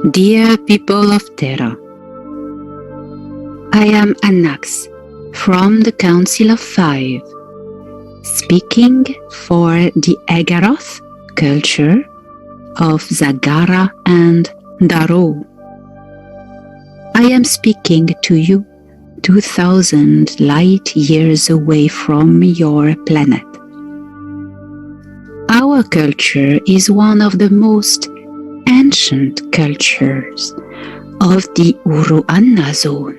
Dear people of Terra, I am Annax from the Council of Five, speaking for the Egaroth culture of Zagara and Daro. I am speaking to you 2000 light years away from your planet. Our culture is one of the most ancient cultures of the Uruanna zone.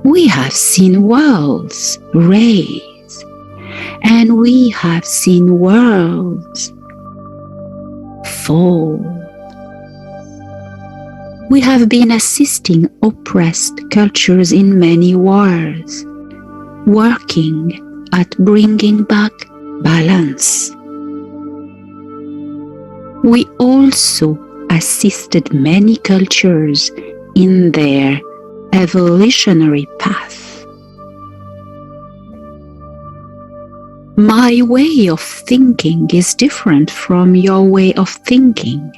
We have seen worlds raise, and we have seen worlds fall. We have been assisting oppressed cultures in many wars, working at bringing back balance. We also assisted many cultures in their evolutionary path. My way of thinking is different from your way of thinking.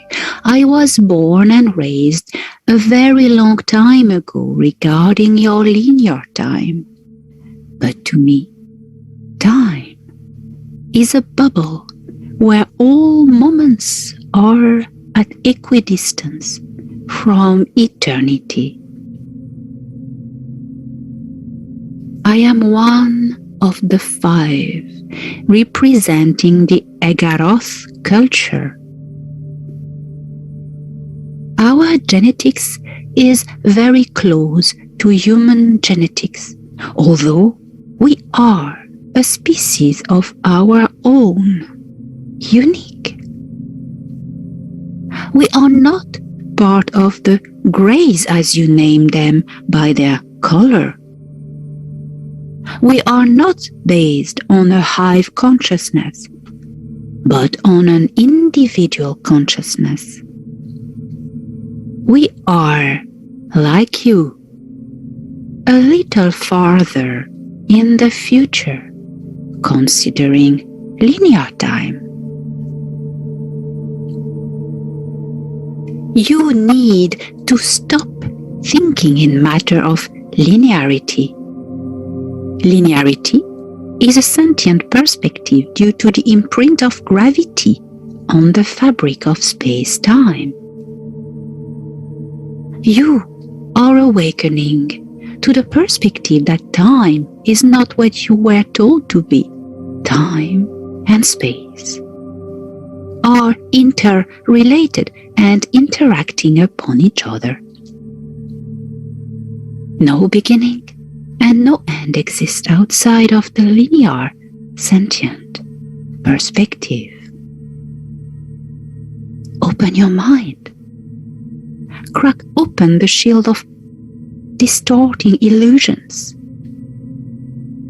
I was born and raised a very long time ago regarding your linear time. But to me, time is a bubble where all moments are at equidistance from eternity. I am one of the five representing the Egaroth culture. Our genetics is very close to human genetics, although we are a species of our own, unique. We are not part of the greys as you name them by their color. We are not based on a hive consciousness, but on an individual consciousness. We are, like you, a little farther in the future, considering linear time. You need to stop thinking in matter of linearity. Linearity is a sentient perspective due to the imprint of gravity on the fabric of space-time. You are awakening to the perspective that time is not what you were told to be. Time and space are interrelated and interacting upon each other. No beginning and no end exist outside of the linear, sentient perspective. Open your mind. Crack open the shield of distorting illusions.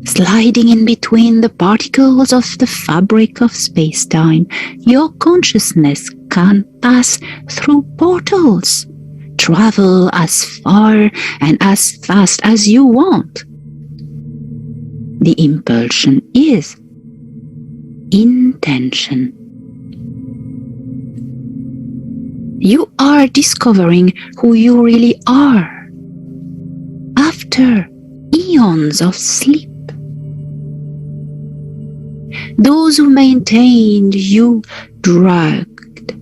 Sliding in between the particles of the fabric of space-time, your consciousness can pass through portals, travel as far and as fast as you want. The impulsion is intention. You are discovering who you really are after eons of sleep. Those who maintained you drugged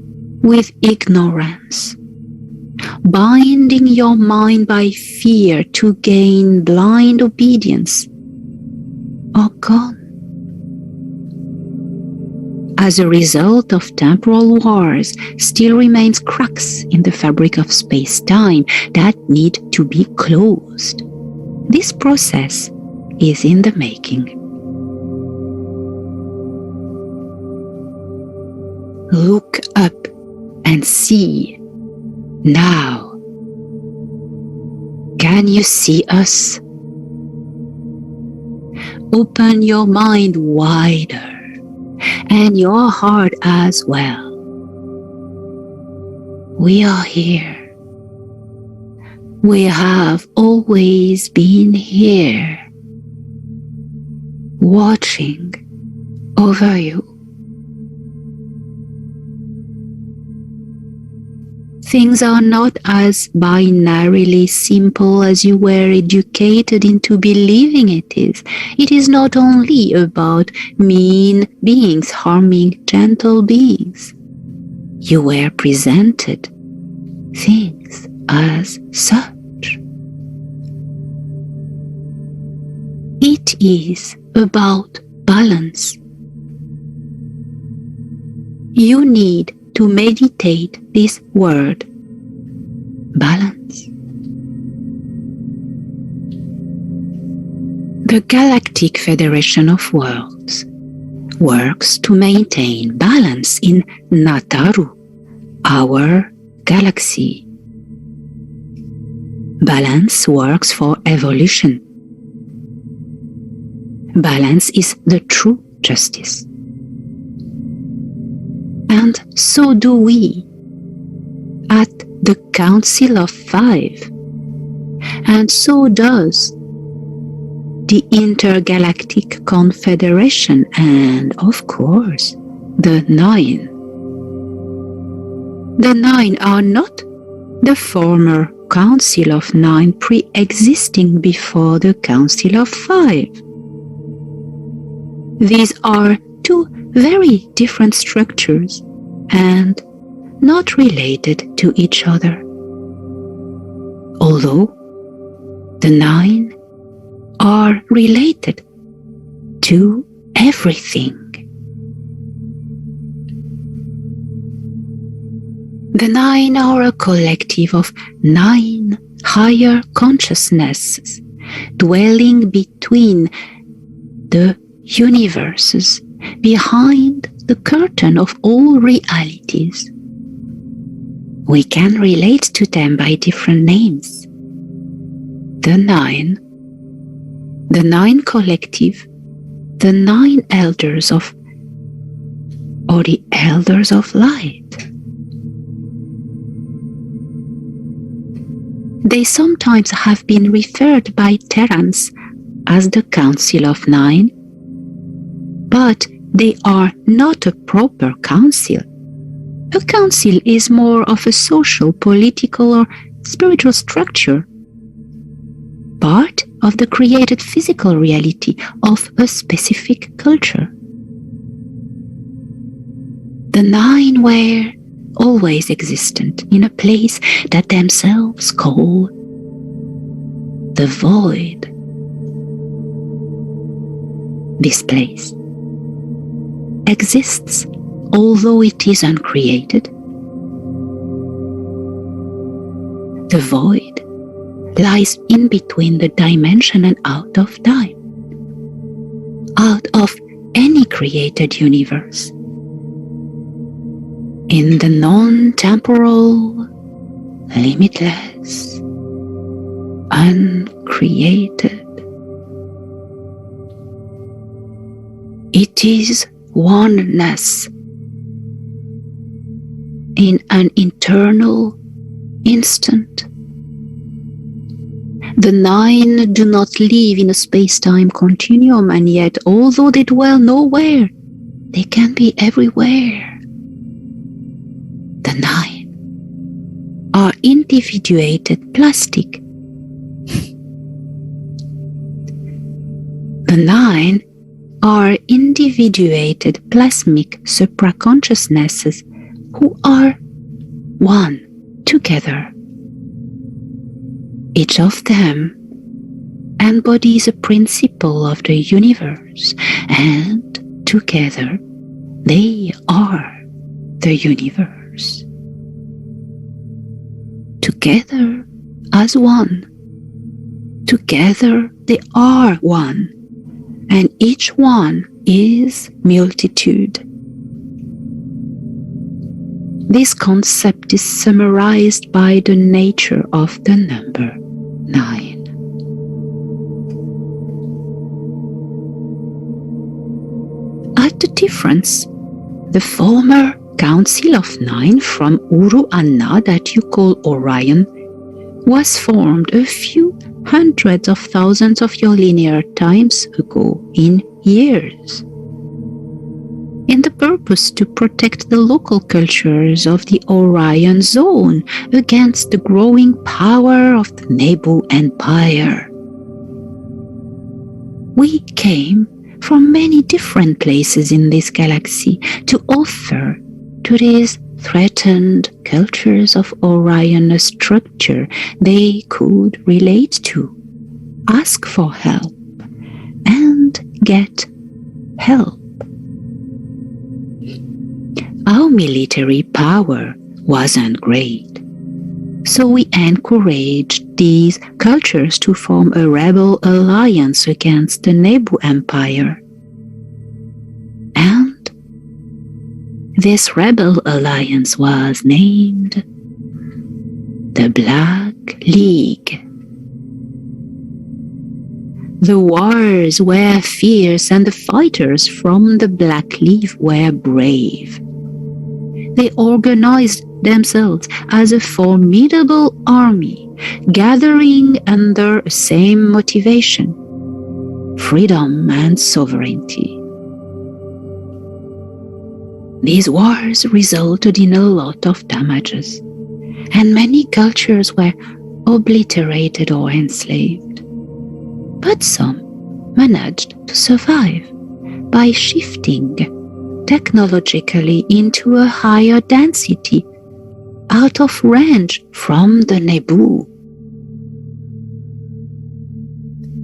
with ignorance, binding your mind by fear to gain blind obedience, are gone. As a result of temporal wars, still remains cracks in the fabric of space-time that need to be closed. This process is in the making. Look up and see now. Can you see us? Open your mind wider and your heart as well. We are here. We have always been here, watching over you. Things are not as binarily simple as you were educated into believing it is. It is not only about mean beings harming gentle beings. You were presented things as such. It is about balance. You need to meditate this word, balance. The Galactic Federation of Worlds works to maintain balance in Nataru, our galaxy. Balance works for evolution. Balance is the true justice. And so do we at the Council of Five. And so does the Intergalactic Confederation and, of course, the Nine. The Nine are not the former Council of Nine pre-existing before the Council of Five. These are two very different structures and not related to each other. Although the Nine are related to everything. The Nine are a collective of 9 higher consciousnesses dwelling between the universes, behind the curtain of all realities. We can relate to them by different names. The Nine collective, the 9 elders of, or the elders of light. They sometimes have been referred by Terrans as the Council of Nine, but they are not a proper council. A council is more of a social, political, or spiritual structure, part of the created physical reality of a specific culture. The Nine were always existent in a place that themselves call the void. This place exists although it is uncreated. The void lies in between the dimension and out of time, out of any created universe. In the non-temporal, limitless, uncreated. It is oneness in an internal instant. The Nine do not live in a space-time continuum, and yet, although they dwell nowhere, they can be everywhere. The Nine are individuated plastic. The Nine are individuated plasmic supraconsciousnesses who are one together. Each of them embodies a principle of the universe, and together they are the universe. Together as one. Together they are one, and each one is multitude. This concept is summarized by the nature of the number 9. At the difference, the former Council of 9 from Uru Anna that you call Orion was formed a few hundreds of thousands of your linear times ago in years. in the purpose to protect the local cultures of the Órion zone against the growing power of the Nebu Empire. We came from many different places in this galaxy to offer to these threatened cultures of Órion a structure they could relate to, ask for help, and get help. Our military power wasn't great, so we encouraged these cultures to form a rebel alliance against the Nebu Empire. And this rebel alliance was named the Black League. The wars were fierce and the fighters from the Black League were brave. They organized themselves as a formidable army, gathering under the same motivation: freedom and sovereignty. These wars resulted in a lot of damages, and many cultures were obliterated or enslaved. But some managed to survive by shifting technologically into a higher density, out of range from the Nebu.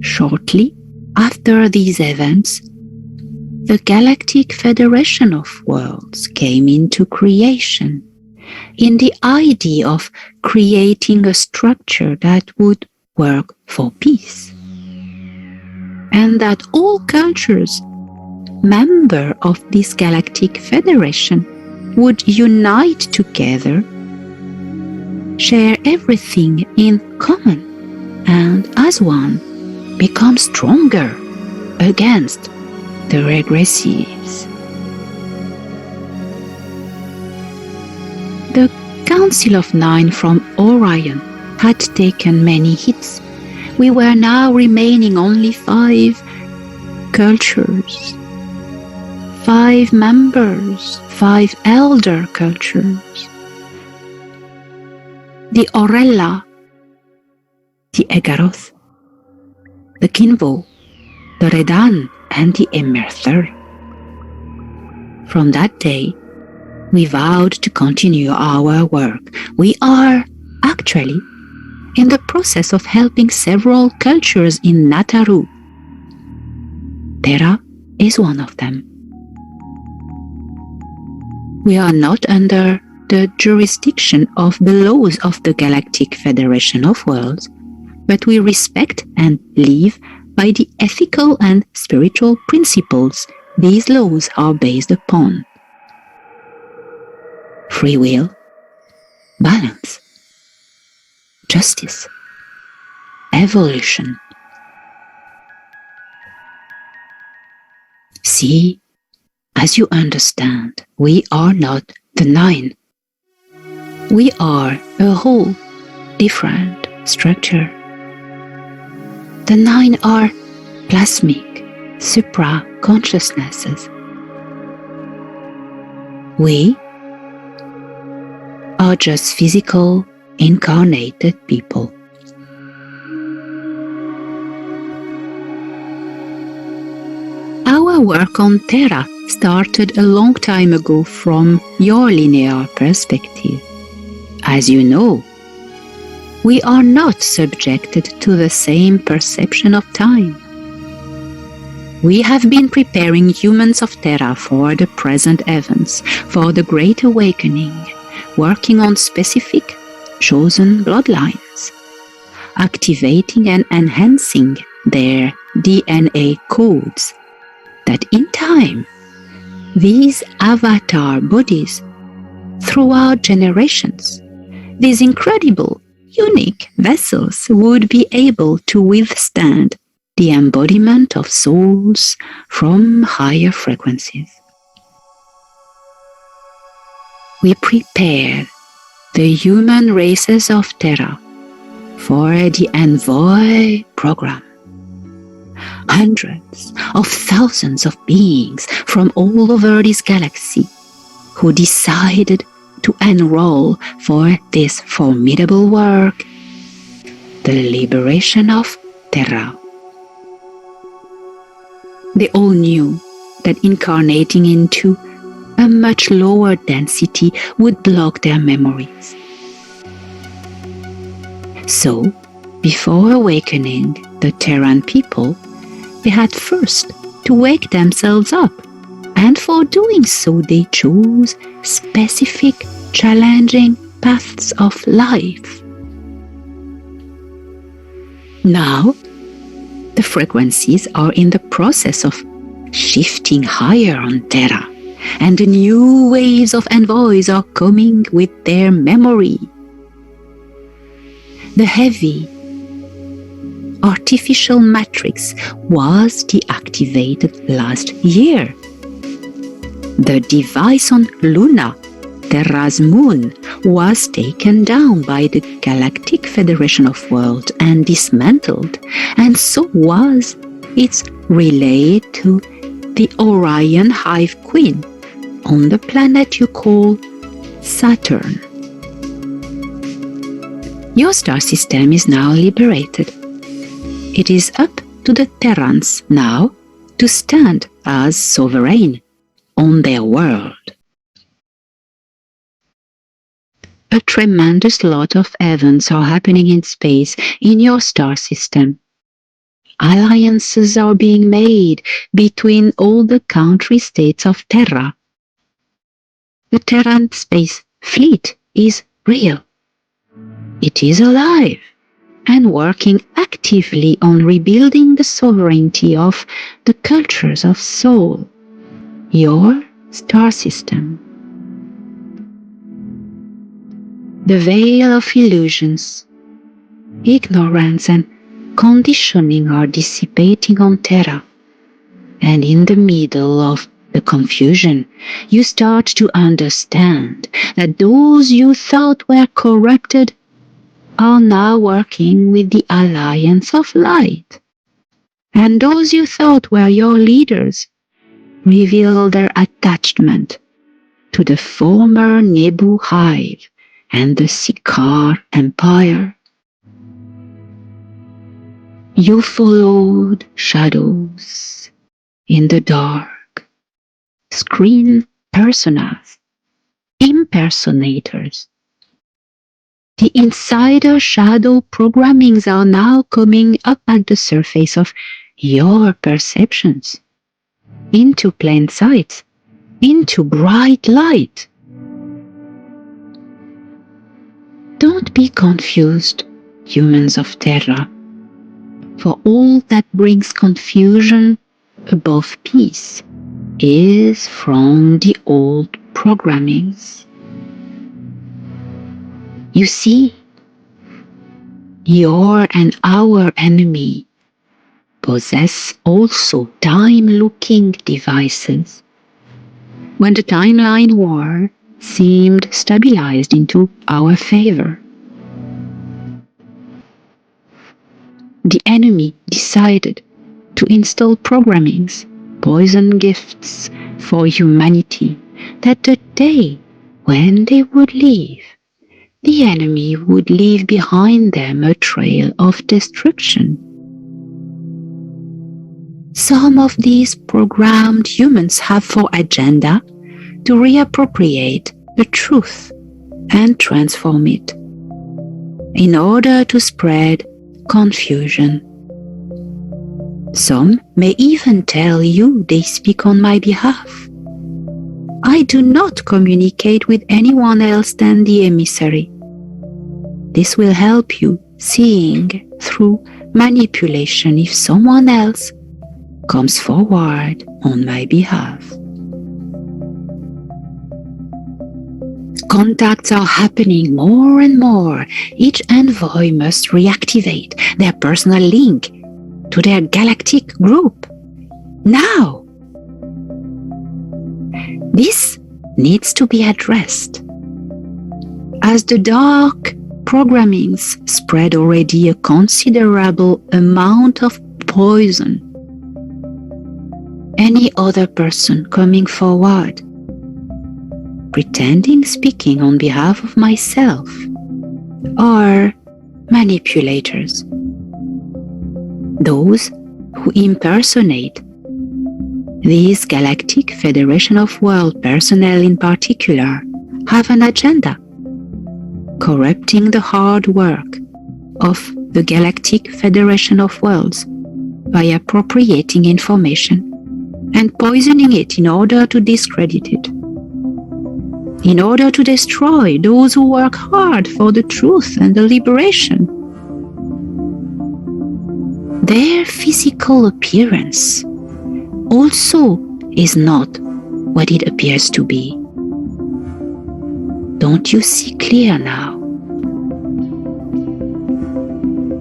Shortly after these events, the Galactic Federation of Worlds came into creation, in the idea of creating a structure that would work for peace, and that all cultures member of this Galactic Federation would unite together, share everything in common, and as one become stronger against the regressives. The Council of Nine from Órion had taken many hits. We were now remaining only 5 cultures, 5 members, 5 elder cultures: the Orella, the Egaroth, the Kinvo, the Redan, and the Emerther. From that day, we vowed to continue our work. We are actually in the process of helping several cultures in Nataru. Terra is one of them. We are not under the jurisdiction of the laws of the Galactic Federation of Worlds, but we respect and live by the ethical and spiritual principles these laws are based upon: free will, balance, justice, evolution. See, as you understand, we are not the 9. We are a whole different structure. The 9 are plasmic, supra-consciousnesses. We are just physical, incarnated people. Our work on Terra started a long time ago from your linear perspective. As you know, we are not subjected to the same perception of time. We have been preparing humans of Terra for the present events, for the Great Awakening, working on specific, chosen bloodlines, activating and enhancing their DNA codes, that in time, these avatar bodies, throughout generations, these incredible, unique vessels would be able to withstand the embodiment of souls from higher frequencies. We prepare the human races of Terra for the Envoy program, hundreds of thousands of beings from all over this galaxy who decided to enroll for this formidable work, the liberation of Terra. They all knew that incarnating into a much lower density would block their memories. So, before awakening the Terran people, they had first to wake themselves up, and for doing so they chose specific, challenging paths of life. Now, the frequencies are in the process of shifting higher on Terra, and the new waves of envoys are coming with their memory. The heavy, artificial matrix was deactivated last year. The device on Luna, Terra's moon, was taken down by the Galactic Federation of Worlds and dismantled, and so was its relay to the Orion Hive Queen on the planet you call Saturn. Your star system is now liberated. It is up to the Terrans now to stand as sovereign on their world. A tremendous lot of events are happening in space in your star system. Alliances are being made between all the country states of Terra. The Terran space fleet is real. It is alive and working actively on rebuilding the sovereignty of the cultures of Soul, your star system. The veil of illusions, ignorance and conditioning are dissipating on Terra, and in the middle of the confusion, you start to understand that those you thought were corrupted are now working with the Alliance of Light, and those you thought were your leaders reveal their attachment to the former Nebu Hive and the Sikaar Empire. You followed shadows in the dark, screen personas, impersonators. The insider shadow programmings are now coming up at the surface of your perceptions, into plain sight, into bright light. Don't be confused, humans of Terra, for all that brings confusion above peace is from the old programmings. You see, your and our enemy possess also time-looking devices. When the timeline war seemed stabilized into our favor, the enemy decided to install programmings, poison gifts for humanity, that the day when they would leave, the enemy would leave behind them a trail of destruction. Some of these programmed humans have for agenda to reappropriate the truth and transform it in order to spread confusion. Some may even tell you they speak on my behalf. I do not communicate with anyone else than the emissary. This will help you seeing through manipulation if someone else comes forward on my behalf. Contacts are happening more and more. Each envoy must reactivate their personal link to their galactic group. Now! This needs to be addressed. As the dark programmings spread already a considerable amount of poison any other person coming forward, pretending speaking on behalf of myself, are manipulators. Those who impersonate this Galactic Federation of World personnel in particular have an agenda, corrupting the hard work of the Galactic Federation of Worlds by appropriating information and poisoning it in order to discredit it, in order to destroy those who work hard for the truth and the liberation. Their physical appearance also is not what it appears to be. Don't you see clear now?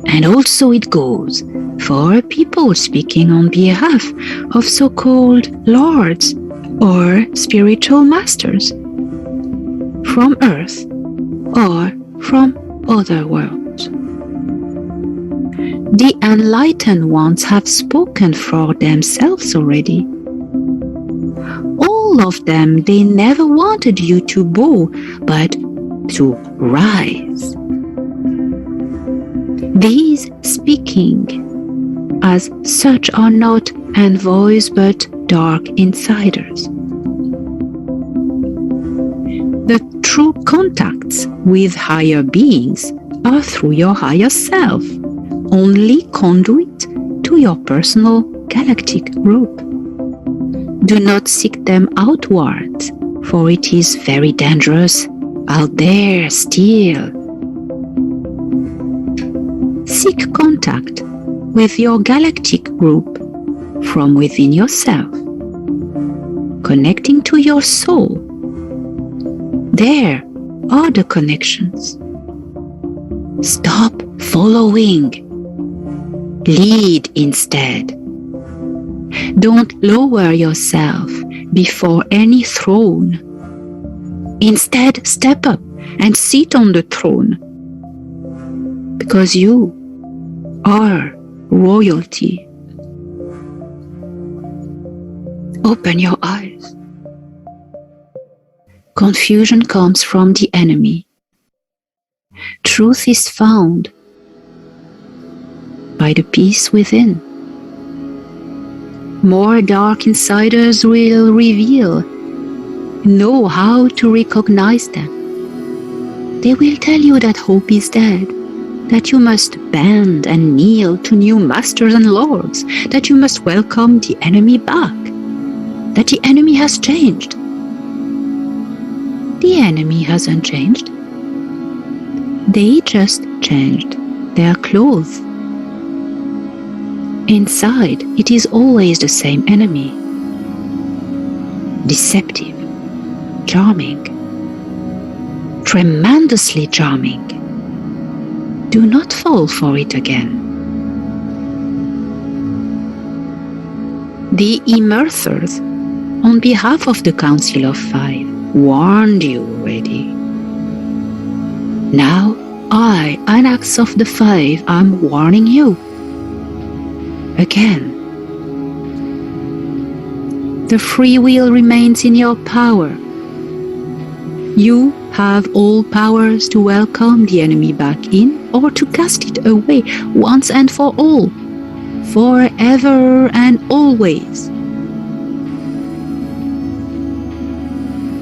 And also it goes for people speaking on behalf of so-called lords or spiritual masters from Earth or from other worlds. The enlightened ones have spoken for themselves already. All of them, they never wanted you to bow, but to rise. These speaking as such are not envoys but dark insiders. The true contacts with higher beings are through your higher self, only conduit to your personal galactic group. Do not seek them outwards, for it is very dangerous out there still. Seek contact with your galactic group from within yourself, connecting to your soul. There are the connections. Stop following. Lead instead. Don't lower yourself before any throne. Instead, step up and sit on the throne, because you are royalty. Open your eyes. Confusion comes from the enemy. Truth is found by the peace within. More dark insiders will reveal, know how to recognize them. They will tell you that hope is dead, that you must bend and kneel to new masters and lords, that you must welcome the enemy back, that the enemy has changed. The enemy hasn't changed. They just changed their clothes. Inside, it is always the same enemy. Deceptive, charming, tremendously charming. Do not fall for it again. The immersers, on behalf of the Council of Five, warned you already. Now, I, Annax of the Five, am warning you again. The free will remains in your power. You have all powers to welcome the enemy back in or to cast it away once and for all, forever and always.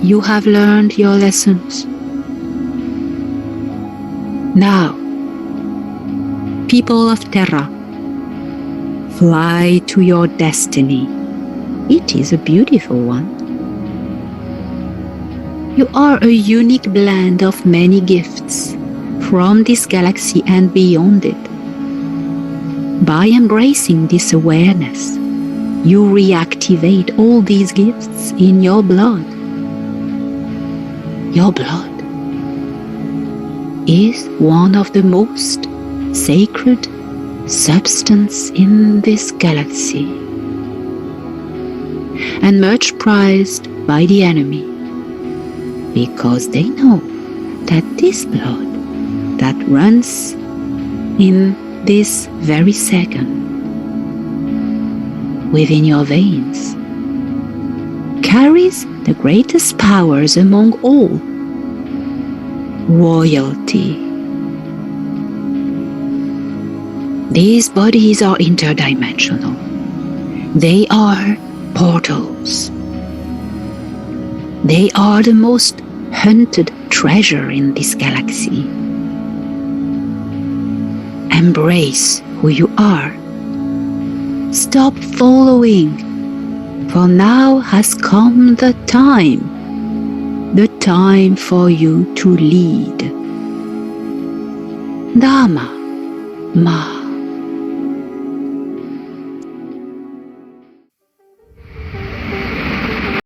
You have learned your lessons. Now, people of Terra, fly to your destiny. It is a beautiful one. You are a unique blend of many gifts from this galaxy and beyond it. By embracing this awareness, you reactivate all these gifts in your blood. Your blood is one of the most sacred substance in this galaxy, and much prized by the enemy, because they know that this blood that runs in this very second within your veins carries the greatest powers among all: royalty. These bodies are interdimensional. They are portals. They are the most hunted treasure in this galaxy. Embrace who you are. Stop following, for now has come the time for you to lead. Dhamma, Ma.